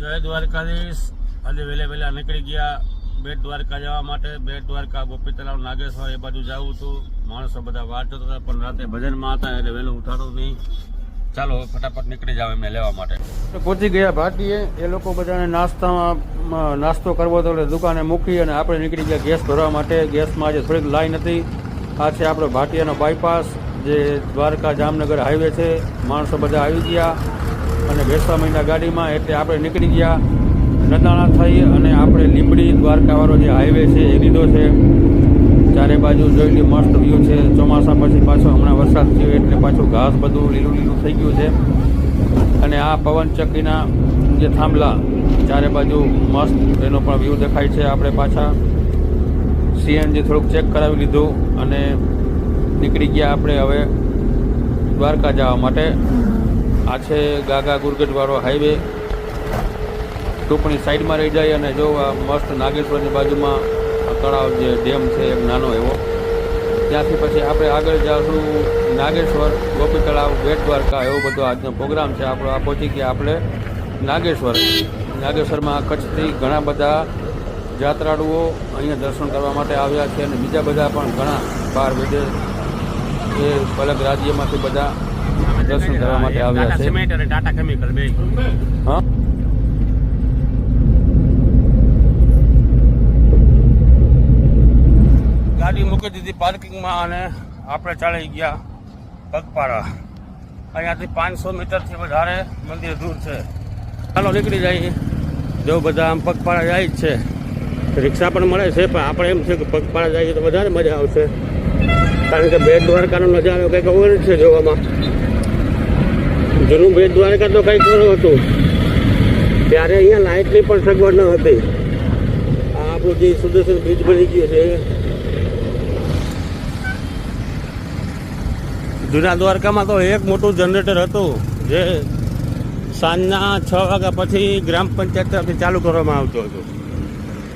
જય દ્વારકાધીશ। આજે વહેલા નીકળી ગયા બેટ દ્વારકા જવા માટે। બેટ દ્વારકા ગોપી તળાવ નાગેશ્વર એ બાજુ જવું હતું। માણસો બધા વાટ જોતા હતા પણ રાતે ભજનમાં હતા એટલે વહેલું ઉઠાડું નહીં। ચાલો ફટાફટ નીકળી જાવ એમને લેવા માટે। પહોંચી ગયા ભાટીએ। એ લોકો બધાને નાસ્તો કરવો હતો એટલે દુકાને મૂકી અને આપણે નીકળી ગયા ગેસ ભરવા માટે। ગેસમાં આજે થોડીક લાઈન હતી। આ છે આપણો ભાટિયાનો બાયપાસ જે દ્વારકા જામનગર હાઈવે છે। માણસો બધા આવી ગયા અને બેસવા મહિના ગાડીમાં એટલે આપણે નીકળી ગયા નદાણા થઈ અને આપણે લીંબડી દ્વારકાવાળો જે હાઈવે છે એ લીધો છે। ચારે બાજુ જોઈ લી મસ્ત વ્યૂ છે। ચોમાસા પછી પાછો હમણાં વરસાદ થયો એટલે પાછું ઘાસ બધું લીલું લીલું થઈ ગયું છે અને આ પવનચક્કીના જે થાંભલા ચારે બાજુ મસ્ત એનો પણ વ્યૂ દેખાય છે। આપણે પાછા સીએનજી થોડુંક ચેક કરાવી લીધું અને નીકળી ગયા આપણે હવે દ્વારકા જવા માટે। આ છે ગાગા ગુરગઢવાળો હાઈવે। ટૂંકણી સાઈડમાં રહી જાય અને જો આ મસ્ત નાગેશ્વરની બાજુમાં તળાવ જે ડેમ છે એક નાનો એવો, ત્યાંથી પછી આપણે આગળ જાશું નાગેશ્વર, ગોપી તળાવ, બેટ દ્વારકા એવો બધો આજનો પ્રોગ્રામ છે આપણો। આ પહોંચી ગયા આપણે નાગેશ્વર। નાગેશ્વરમાં કચ્છથી ઘણા બધા યાત્રાળુઓ અહીંયા દર્શન કરવા માટે આવ્યા છે અને બીજા બધા પણ ઘણા બહાર વિદેશ એ અલગ રાજ્યમાંથી બધા દર્શન કરવા માટે આવ્યા છે। ટાટા કેમિકલ બે હા ગાડી મૂકી દીધી પાર્કિંગમાં અને આપણે ચાલી ગયા પગપાળા। અહીંયાથી 500 મીટરથી વધારે મંદિર દૂર છે। ચાલો નીકળી જઈએ। જો બધા આમ પગપાળા જાય જ છે, રિક્ષા પણ મળે છે પણ આપણે એમ છે કે પગપાળા જઈએ તો વધારે મજા આવશે કારણ કે બેટ દ્વારકાનો નજારો કંઈક ઓર છે જોવામાં। જૂનું બેટ દ્વારકા તો કંઈક ઓર હતું, ત્યારે અહીંયા લાઇટની પણ સગવડ ન હતી। આ આપણું જે સુદર્શન બ્રિજ બની ગયું છે। જૂના દ્વારકામાં તો એક મોટું જનરેટર હતું જે સાંજના 6 વાગ્યા પછી ગ્રામ પંચાયત તરફથી ચાલુ કરવામાં આવતું હતું।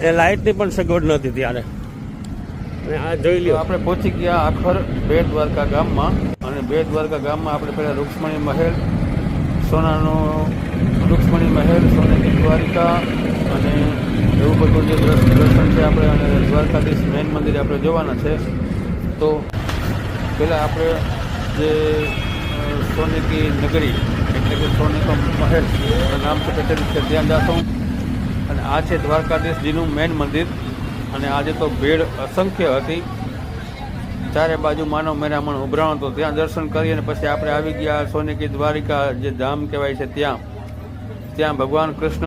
એ લાઇટની પણ સગવડ નહોતી ત્યારે। અને આ જોઈ લ્યો આપણે પહોંચી ગયા આખર બેટ દ્વારકા ગામમાં અને બેટ દ્વારકા ગામમાં આપણે પહેલાં રૂક્ષ્મણી મહેલ, સોનાનો રૂક્ષ્મણી મહેલ, સોનેની દ્વારિકા અને એવું બધું જે દર્શન છે આપણે અને દ્વારકાધીશ મેન મંદિરે આપણે જવાના છે। તો પહેલાં આપણે જે સોનેકી નગરી એટલે કે સોનેકો મહેલ નામ છે ત્યાં જશું અને આ છે દ્વારકાધીશજીનું મેન મંદિર। અને આજે તો ભીડ અસંખ્ય હતી, ચારે બાજુ માનવ મેરામણ ઉભરાણું હતું। ત્યાં દર્શન કરી અને પછી આપણે આવી ગયા સોનેકી દ્વારિકા જે ધામ કહેવાય છે ત્યાં ભગવાન કૃષ્ણ